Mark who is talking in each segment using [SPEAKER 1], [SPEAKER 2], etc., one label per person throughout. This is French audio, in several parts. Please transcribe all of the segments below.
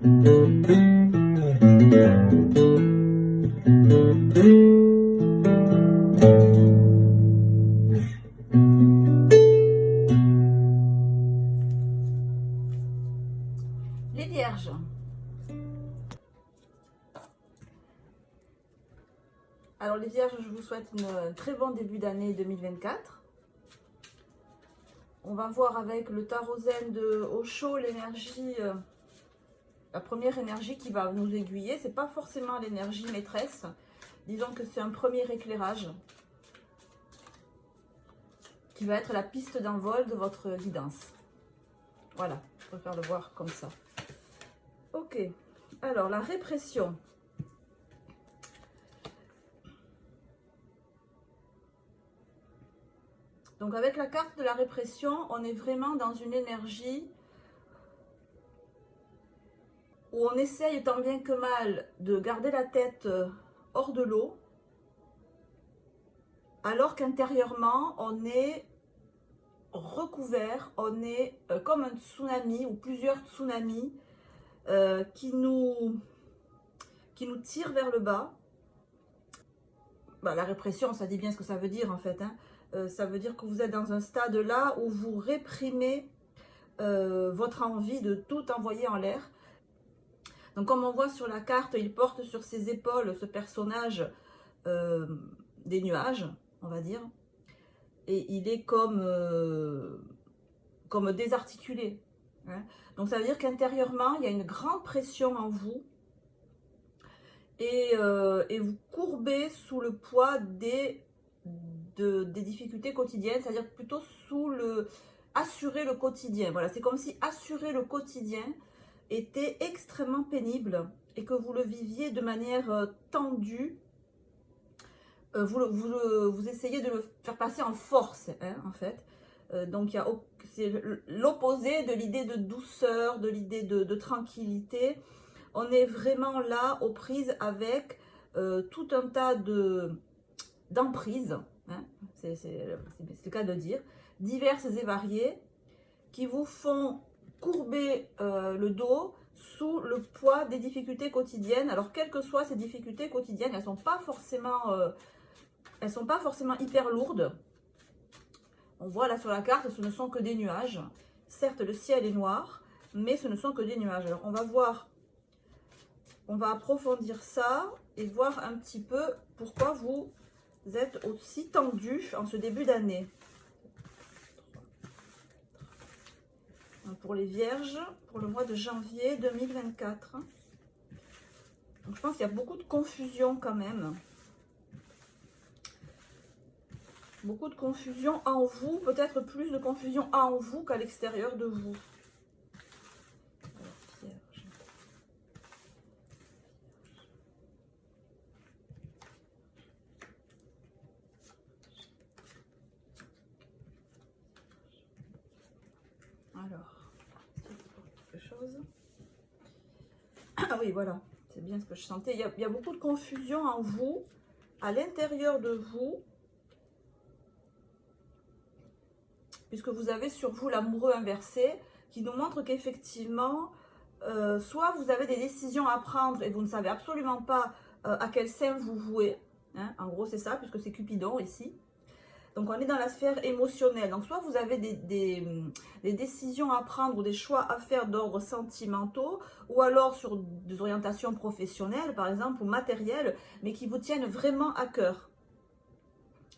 [SPEAKER 1] Les vierges. Alors les vierges, je vous souhaite un très bon début d'année 2024. On va voir avec le tarot zen de Osho l'énergie, la première énergie qui va nous aiguiller. C'est pas forcément l'énergie maîtresse. Disons que c'est un premier éclairage qui va être la piste d'envol de votre guidance. Voilà, je préfère le voir comme ça. Ok, alors la répression. Donc avec la carte de la répression, on est vraiment dans une énergie où on essaye tant bien que mal de garder la tête hors de l'eau, alors qu'intérieurement, on est recouvert, on est comme un tsunami ou plusieurs tsunamis qui nous tirent vers le bas. Bah, la répression, ça dit bien ce que ça veut dire en fait, hein. Ça veut dire que vous êtes dans un stade là où vous réprimez votre envie de tout envoyer en l'air. Donc comme on voit sur la carte, il porte sur ses épaules ce personnage des nuages, on va dire. Et il est comme désarticulé. Hein. Donc ça veut dire qu'intérieurement, il y a une grande pression en vous. Et vous courbez sous le poids des difficultés quotidiennes, c'est-à-dire plutôt sous assurer le quotidien. Voilà, c'est comme si assurer le quotidien était extrêmement pénible et que vous le viviez de manière tendue. Vous essayez de le faire passer en force, hein, en fait. Donc c'est l'opposé de l'idée de douceur, de l'idée de tranquillité. On est vraiment là aux prises avec tout un tas d'emprises, hein, c'est le cas de dire, diverses et variées, qui vous font courber le dos sous le poids des difficultés quotidiennes. Alors, quelles que soient ces difficultés quotidiennes, elles ne sont pas forcément hyper lourdes. On voit là sur la carte, ce ne sont que des nuages. Certes, le ciel est noir, mais ce ne sont que des nuages. Alors, on va voir. On va approfondir ça et voir un petit peu pourquoi vous êtes aussi tendu en ce début d'année. Pour les vierges, pour le mois de janvier 2024. Donc je pense qu'il y a beaucoup de confusion quand même. Beaucoup de confusion en vous, peut-être plus de confusion en vous qu'à l'extérieur de vous. Alors, quelque chose. Ah oui, voilà, c'est bien ce que je sentais. Il y a beaucoup de confusion en vous, à l'intérieur de vous, puisque vous avez sur vous l'amoureux inversé, qui nous montre qu'effectivement, soit vous avez des décisions à prendre et vous ne savez absolument pas à quel sein vous vouez. Hein, en gros, c'est ça, puisque c'est Cupidon ici. Donc, on est dans la sphère émotionnelle. Donc, soit vous avez des décisions à prendre ou des choix à faire d'ordre sentimentaux, ou alors sur des orientations professionnelles, par exemple, ou matérielles, mais qui vous tiennent vraiment à cœur.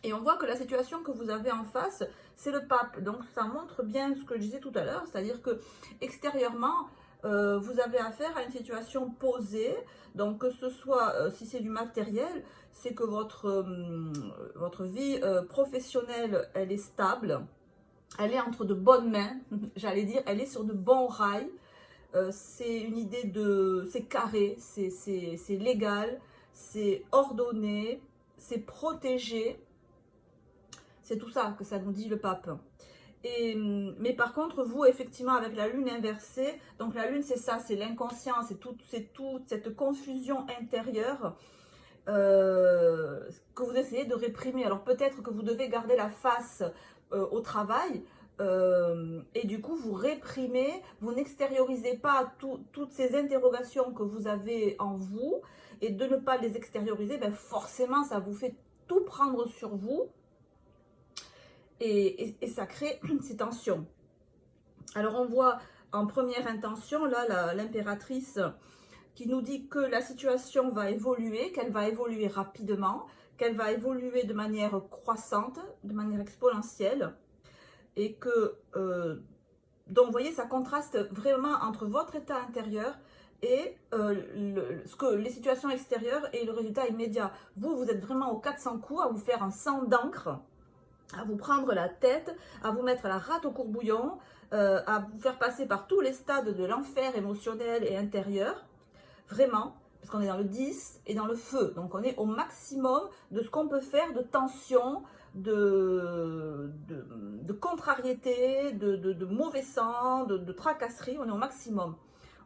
[SPEAKER 1] Et on voit que la situation que vous avez en face, c'est le pape. Donc, ça montre bien ce que je disais tout à l'heure, c'est-à-dire que extérieurement, vous avez affaire à une situation posée. Donc, que ce soit, si c'est du matériel, c'est que votre vie professionnelle, elle est stable. Elle est entre de bonnes mains, j'allais dire, elle est sur de bons rails. C'est une idée c'est carré, c'est légal, c'est ordonné, c'est protégé. C'est tout ça que ça nous dit le pape. Mais par contre, vous, effectivement, avec la lune inversée, donc la lune, c'est ça, c'est l'inconscient, c'est toute cette confusion intérieure que vous essayez de réprimer. Alors peut-être que vous devez garder la face au travail, Et du coup, vous réprimez, vous n'extériorisez pas toutes ces interrogations que vous avez en vous, et de ne pas les extérioriser, ben forcément, ça vous fait tout prendre sur vous, et ça crée ces tensions. Alors, on voit en première intention, là, l'impératrice qui nous dit que la situation va évoluer, qu'elle va évoluer rapidement, qu'elle va évoluer de manière croissante, de manière exponentielle, et que, donc vous voyez, ça contraste vraiment entre votre état intérieur et les situations extérieures et le résultat immédiat. Vous êtes vraiment au 400 coups à vous faire un sang d'encre, à vous prendre la tête, à vous mettre la rate au courbouillon, à vous faire passer par tous les stades de l'enfer émotionnel et intérieur, vraiment, parce qu'on est dans le 10 et dans le feu, donc on est au maximum de ce qu'on peut faire de tension, de contrariété, de mauvais sang, de tracasserie, on est au maximum.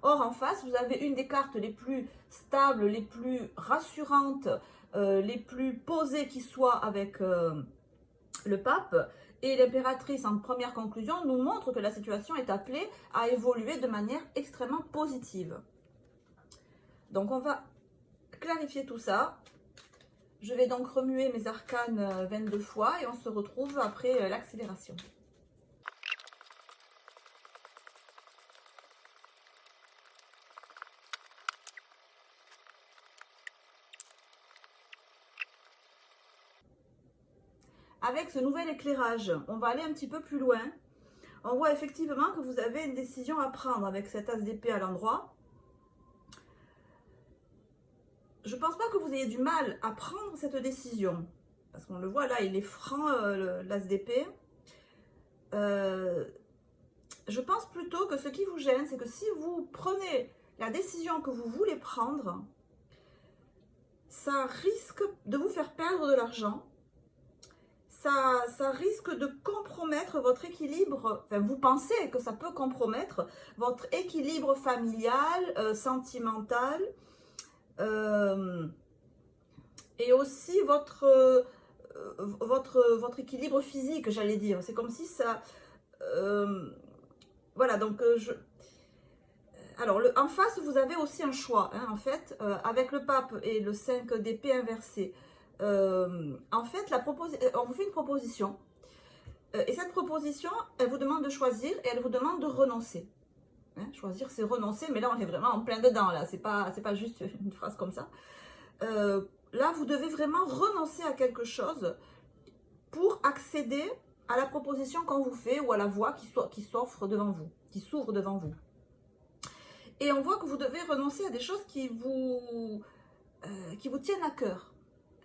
[SPEAKER 1] Or, en face, vous avez une des cartes les plus stables, les plus rassurantes, les plus posées qui soient avec le pape. Et l'impératrice, en première conclusion, nous montre que la situation est appelée à évoluer de manière extrêmement positive. Donc, on va clarifier tout ça. Je vais donc remuer mes arcanes 22 fois et on se retrouve après l'accélération. Avec ce nouvel éclairage, on va aller un petit peu plus loin. On voit effectivement que vous avez une décision à prendre avec cet as d'épée à l'endroit. Je ne pense pas que vous ayez du mal à prendre cette décision. Parce qu'on le voit là, il est franc, l'as d'épée. Je pense plutôt que ce qui vous gêne, c'est que si vous prenez la décision que vous voulez prendre, ça risque de vous faire perdre de l'argent. Ça risque de compromettre votre équilibre, enfin vous pensez que ça peut compromettre votre équilibre familial, sentimental, et aussi votre équilibre physique, j'allais dire. C'est comme si ça... voilà, donc alors, en face, vous avez aussi un choix, hein, en fait, avec le pape et le 5 d'épée inversé. En fait, on vous fait une proposition. Et cette proposition, elle vous demande de choisir et elle vous demande de renoncer. Hein, choisir, c'est renoncer, mais là, on est vraiment en plein dedans. Là, c'est pas juste une phrase comme ça. Là, vous devez vraiment renoncer à quelque chose pour accéder à la proposition qu'on vous fait ou à la voie qui s'offre devant vous, qui s'ouvre devant vous. Et on voit que vous devez renoncer à des choses qui vous tiennent à cœur,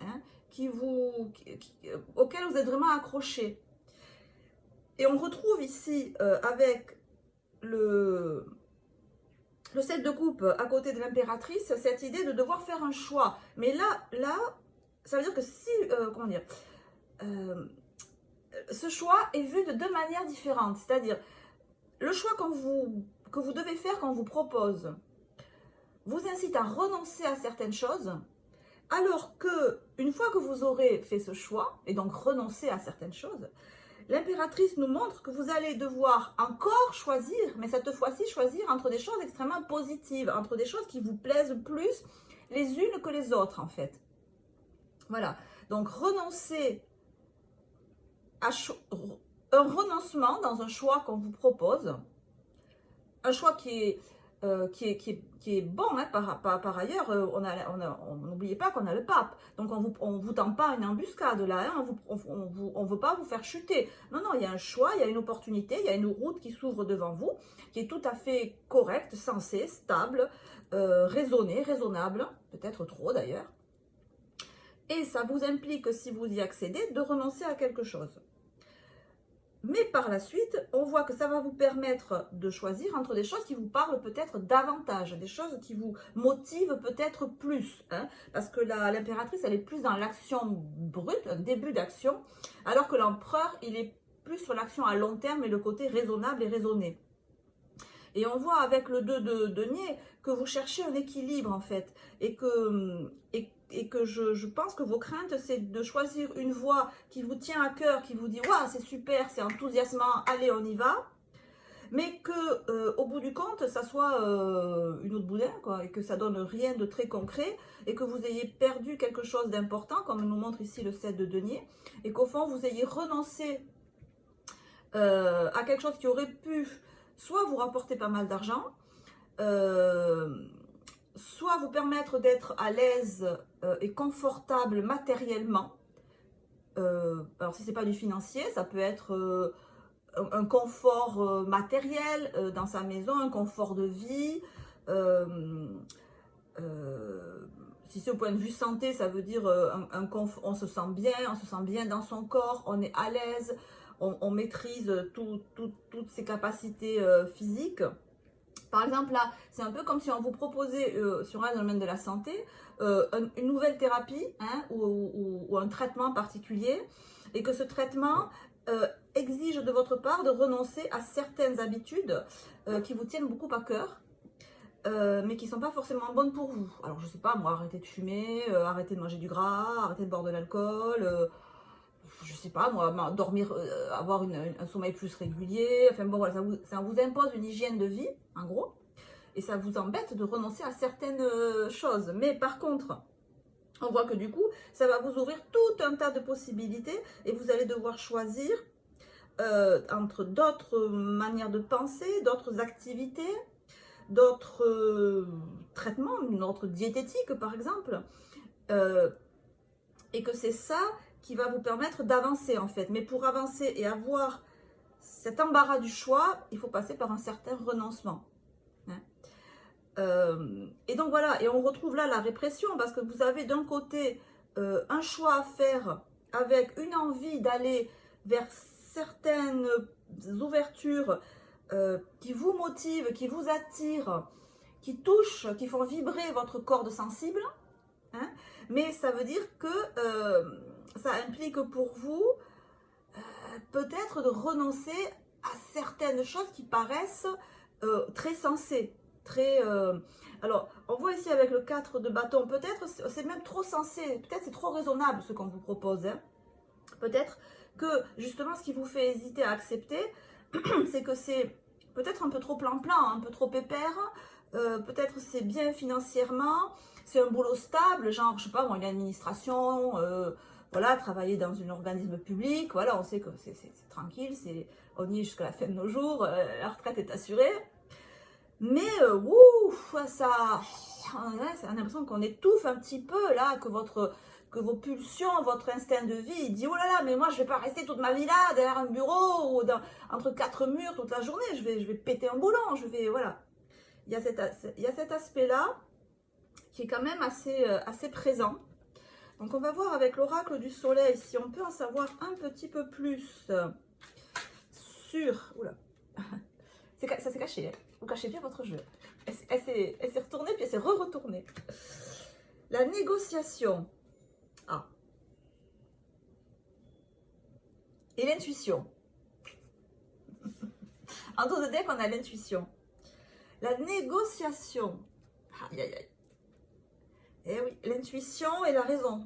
[SPEAKER 1] hein, auxquelles vous êtes vraiment accroché. Et on retrouve ici, avec le 7 de coupe à côté de l'impératrice, cette idée de devoir faire un choix. Mais là ça veut dire que si, comment dire, ce choix est vu de deux manières différentes. C'est-à-dire, le choix que vous devez faire quand on vous propose vous incite à renoncer à certaines choses, alors que une fois que vous aurez fait ce choix, et donc renoncer à certaines choses, l'impératrice nous montre que vous allez devoir encore choisir, mais cette fois-ci choisir entre des choses extrêmement positives, entre des choses qui vous plaisent plus les unes que les autres, en fait. Voilà, donc renoncer à un renoncement dans un choix qu'on vous propose, un choix qui est bon, hein, par ailleurs, n'oubliez pas qu'on a le pape, donc on ne vous tend pas une embuscade là, hein, on ne veut pas vous faire chuter, non, il y a un choix, il y a une opportunité, il y a une route qui s'ouvre devant vous, qui est tout à fait correcte, sensée, stable, raisonnée, raisonnable, peut-être trop d'ailleurs, et ça vous implique, si vous y accédez, de renoncer à quelque chose. Mais par la suite, on voit que ça va vous permettre de choisir entre des choses qui vous parlent peut-être davantage, des choses qui vous motivent peut-être plus, hein, parce que l'impératrice, elle est plus dans l'action brute, un début d'action, alors que l'empereur, il est plus sur l'action à long terme et le côté raisonnable et raisonné. Et on voit avec le 2 de denier que vous cherchez un équilibre en fait. Et que je pense que vos craintes, c'est de choisir une voie qui vous tient à cœur, qui vous dit « Waouh, c'est super, c'est enthousiasmant, allez, on y va ». Mais que au bout du compte, ça soit une autre boudin, quoi, et que ça donne rien de très concret, et que vous ayez perdu quelque chose d'important, comme nous montre ici le 7 de denier, et qu'au fond, vous ayez renoncé à quelque chose qui aurait pu soit vous rapporter pas mal d'argent, soit vous permettre d'être à l'aise et confortable matériellement. Alors si c'est pas du financier, ça peut être un confort matériel dans sa maison, un confort de vie. Si c'est au point de vue santé, ça veut dire on se sent bien dans son corps, on est à l'aise, on maîtrise toutes ses capacités physiques. Par exemple, là, c'est un peu comme si on vous proposait, sur un domaine de la santé, une nouvelle thérapie hein, ou un traitement particulier, et que ce traitement exige de votre part de renoncer à certaines habitudes qui vous tiennent beaucoup à cœur, mais qui ne sont pas forcément bonnes pour vous. Alors, je sais pas, moi, arrêter de fumer, arrêter de manger du gras, arrêter de boire de l'alcool, je sais pas, moi, dormir, avoir un sommeil plus régulier. Enfin bon, voilà, ça vous impose une hygiène de vie, en gros, et ça vous embête de renoncer à certaines choses. Mais par contre, on voit que du coup, ça va vous ouvrir tout un tas de possibilités, et vous allez devoir choisir entre d'autres manières de penser, d'autres activités, d'autres traitements, une autre diététique par exemple, et que c'est ça qui va vous permettre d'avancer en fait. Mais pour avancer et avoir cet embarras du choix, il faut passer par un certain renoncement. Et donc voilà, et on retrouve là la répression, parce que vous avez d'un côté un choix à faire avec une envie d'aller vers certaines ouvertures qui vous motivent, qui vous attirent, qui touchent, qui font vibrer votre corde sensible, hein, mais ça veut dire que ça implique pour vous peut-être de renoncer à certaines choses qui paraissent très sensées. Alors, on voit ici avec le 4 de bâton, peut-être c'est même trop sensé, peut-être c'est trop raisonnable ce qu'on vous propose. Hein. Peut-être que justement ce qui vous fait hésiter à accepter, c'est que c'est peut-être un peu trop plan-plan, un peu trop pépère, peut-être c'est bien financièrement, c'est un boulot stable, genre, je sais pas, moi, une administration, voilà, travailler dans un organisme public, voilà, on sait que c'est tranquille, on y est jusqu'à la fin de nos jours, la retraite est assurée. Mais, ça, on a l'impression qu'on étouffe un petit peu, là, que vos pulsions, votre instinct de vie, il dit, oh là là, mais moi, je vais pas rester toute ma vie là, derrière un bureau, ou entre quatre murs toute la journée, je vais péter un boulon, voilà. Il y a cet aspect-là, qui est quand même assez présent. Donc, on va voir avec l'oracle du soleil, si on peut en savoir un petit peu plus sur... Oula, ça s'est caché, hein. Vous cachez bien votre jeu. Elle s'est retournée, puis elle s'est re-retournée. La négociation. Ah. Et l'intuition. En dos de deck, on a l'intuition. La négociation. Aïe, aïe, aïe. Eh oui, l'intuition et la raison.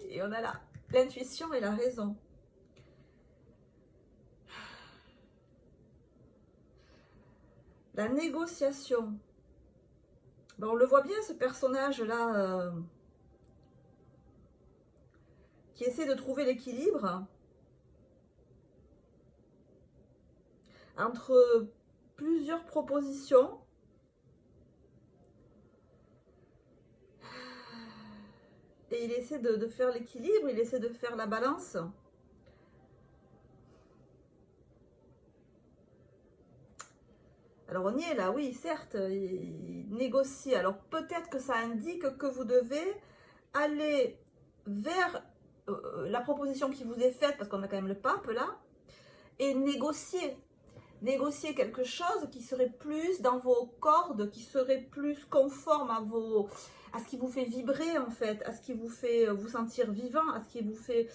[SPEAKER 1] Et on a là, l'intuition et la raison. La négociation. Ben, on le voit bien, ce personnage-là, qui essaie de trouver l'équilibre entre plusieurs propositions. Et il essaie de faire l'équilibre, il essaie de faire la balance. Alors on y est là, oui, certes, il négocie. Alors peut-être que ça indique que vous devez aller vers la proposition qui vous est faite, parce qu'on a quand même le pape là, et négocier. Négocier quelque chose qui serait plus dans vos cordes, qui serait plus conforme à ce qui vous fait vibrer en fait, à ce qui vous fait vous sentir vivant, à ce qui vous fait...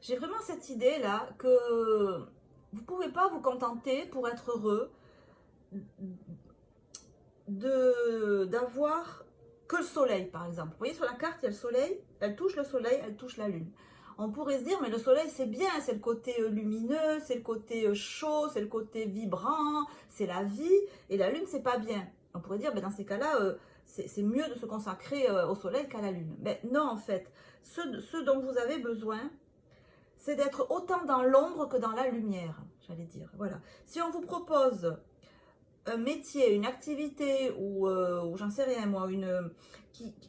[SPEAKER 1] j'ai vraiment cette idée-là que vous ne pouvez pas vous contenter pour être heureux d'avoir que le soleil, par exemple. Vous voyez sur la carte, il y a le soleil, elle touche le soleil, elle touche la lune. On pourrait se dire, mais le soleil c'est bien, c'est le côté lumineux, c'est le côté chaud, c'est le côté vibrant, c'est la vie, et la lune c'est pas bien. On pourrait dire, ben, dans ces cas-là, c'est mieux de se consacrer au soleil qu'à la lune. Mais non, en fait, ce dont vous avez besoin, c'est d'être autant dans l'ombre que dans la lumière, j'allais dire. Voilà. Si on vous propose un métier, une activité ou j'en sais rien moi,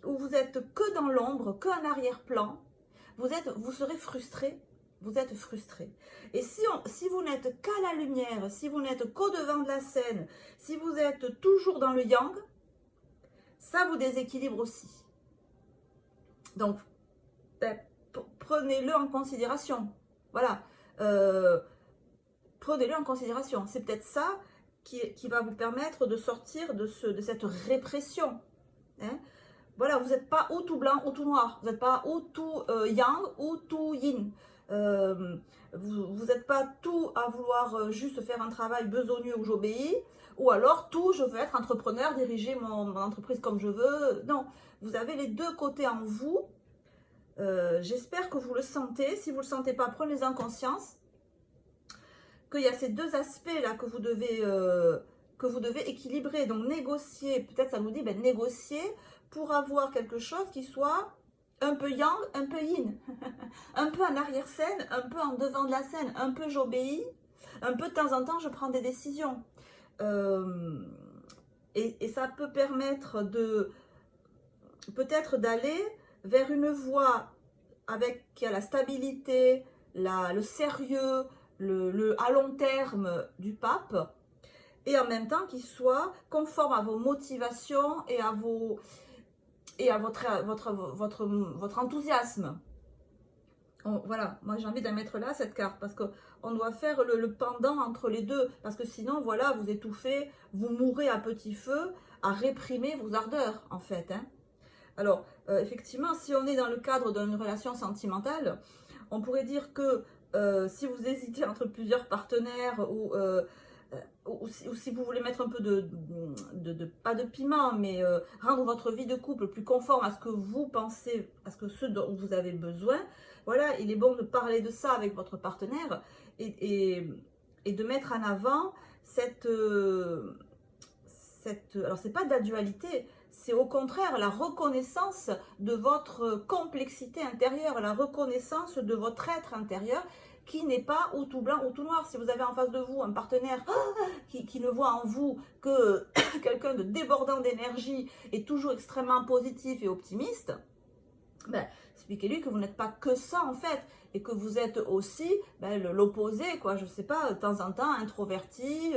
[SPEAKER 1] où vous êtes que dans l'ombre, que en arrière-plan, vous serez frustré. Vous êtes frustré. Et si vous n'êtes qu'à la lumière, si vous n'êtes qu'au devant de la scène, si vous êtes toujours dans le yang, ça vous déséquilibre aussi. Donc, ben, prenez-le en considération. Voilà. Prenez-le en considération. C'est peut-être ça qui va vous permettre de sortir de cette répression. Hein. Voilà, vous n'êtes pas ou tout blanc ou tout noir. Vous n'êtes pas ou tout yang ou tout yin. Vous n'êtes pas tout à vouloir juste faire un travail besogneux où j'obéis. Ou alors tout, je veux être entrepreneur, diriger mon entreprise comme je veux. Non, vous avez les deux côtés en vous. J'espère que vous le sentez. Si vous ne le sentez pas, prenez-en conscience. Qu'il y a ces deux aspects-là que vous devez équilibrer. Donc négocier, peut-être ça vous dit, ben, négocier pour avoir quelque chose qui soit un peu yang, un peu yin. Un peu en arrière-scène, un peu en devant de la scène, un peu j'obéis, un peu de temps en temps je prends des décisions. Et ça peut permettre peut-être d'aller vers une voie qui a la stabilité, le sérieux, à long terme du pape, et en même temps qui soit conforme à vos motivations et à votre enthousiasme. Voilà, moi j'ai envie d'en mettre là cette carte parce qu'on doit faire le pendant entre les deux, parce que sinon voilà, vous étouffez, vous mourrez à petit feu à réprimer vos ardeurs en fait. Hein. Alors effectivement, si on est dans le cadre d'une relation sentimentale, on pourrait dire que si vous hésitez entre plusieurs partenaires ou si vous voulez mettre un peu pas de piment, mais rendre votre vie de couple plus conforme à ce que vous pensez, à ce dont vous avez besoin, voilà, il est bon de parler de ça avec votre partenaire et de mettre en avant alors c'est pas de la dualité, c'est au contraire la reconnaissance de votre complexité intérieure, la reconnaissance de votre être intérieur qui n'est pas ou tout blanc ou tout noir. Si vous avez en face de vous un partenaire qui ne voit en vous que quelqu'un de débordant d'énergie et toujours extrêmement positif et optimiste, ben, expliquez-lui que vous n'êtes pas que ça en fait, et que vous êtes aussi l'opposé, quoi, je sais pas, de temps en temps introverti,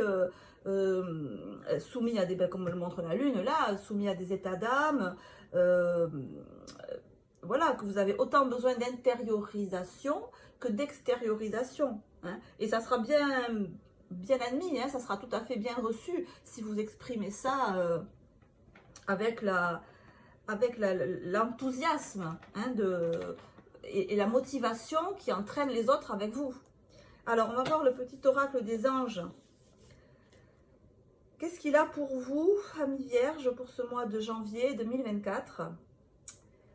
[SPEAKER 1] soumis à comme le montre la lune là, soumis à des états d'âme, voilà, que vous avez autant besoin d'intériorisation que d'extériorisation, hein, et ça sera bien admis, hein, ça sera tout à fait bien reçu si vous exprimez ça avec l'enthousiasme, hein, et la motivation qui entraîne les autres avec vous. Alors, on va voir le petit oracle des anges. Qu'est-ce qu'il a pour vous, amis vierges, pour ce mois de janvier 2024?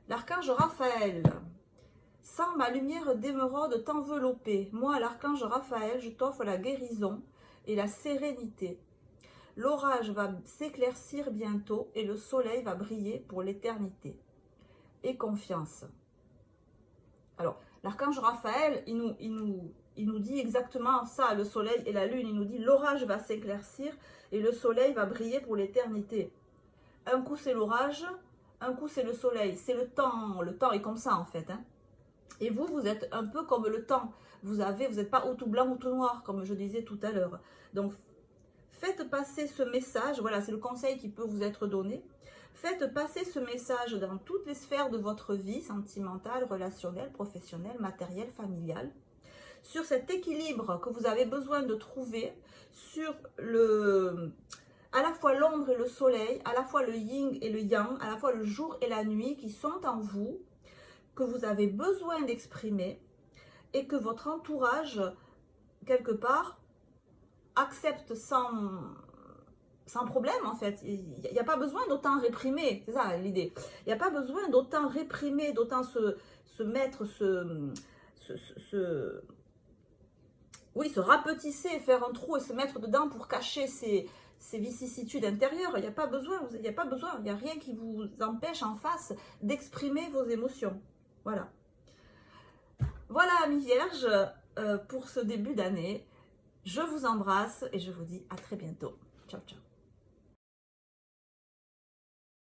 [SPEAKER 1] L'archange Raphaël. Sans ma lumière d'émeraude t'envelopper, moi, l'archange Raphaël, je t'offre la guérison et la sérénité. L'orage va s'éclaircir bientôt et le soleil va briller pour l'éternité. Et confiance. Alors, l'archange Raphaël, il nous dit exactement ça, le soleil et la lune. Il nous dit l'orage va s'éclaircir et le soleil va briller pour l'éternité. Un coup c'est l'orage, un coup c'est le soleil. C'est le temps est comme ça en fait. Hein. Et vous êtes un peu comme le temps. Vous n'êtes pas ou tout blanc ou tout noir, comme je disais tout à l'heure. Donc, faites passer ce message, voilà, c'est le conseil qui peut vous être donné. Faites passer ce message dans toutes les sphères de votre vie, sentimentale, relationnelle, professionnelle, matérielle, familiale, sur cet équilibre que vous avez besoin de trouver, sur à la fois l'ombre et le soleil, à la fois le yin et le yang, à la fois le jour et la nuit qui sont en vous, que vous avez besoin d'exprimer, et que votre entourage, quelque part, accepte sans problème en fait. Il n'y a pas besoin d'autant réprimer, c'est ça l'idée. Il n'y a pas besoin d'autant réprimer, d'autant se mettre, oui, se rapetisser, faire un trou et se mettre dedans pour cacher ses vicissitudes intérieures. Il n'y a pas besoin, il n'y a pas besoin, il n'y a rien qui vous empêche en face d'exprimer vos émotions. Voilà. Voilà, amis vierges, pour ce début d'année. Je vous embrasse et je vous dis à très bientôt. Ciao, ciao.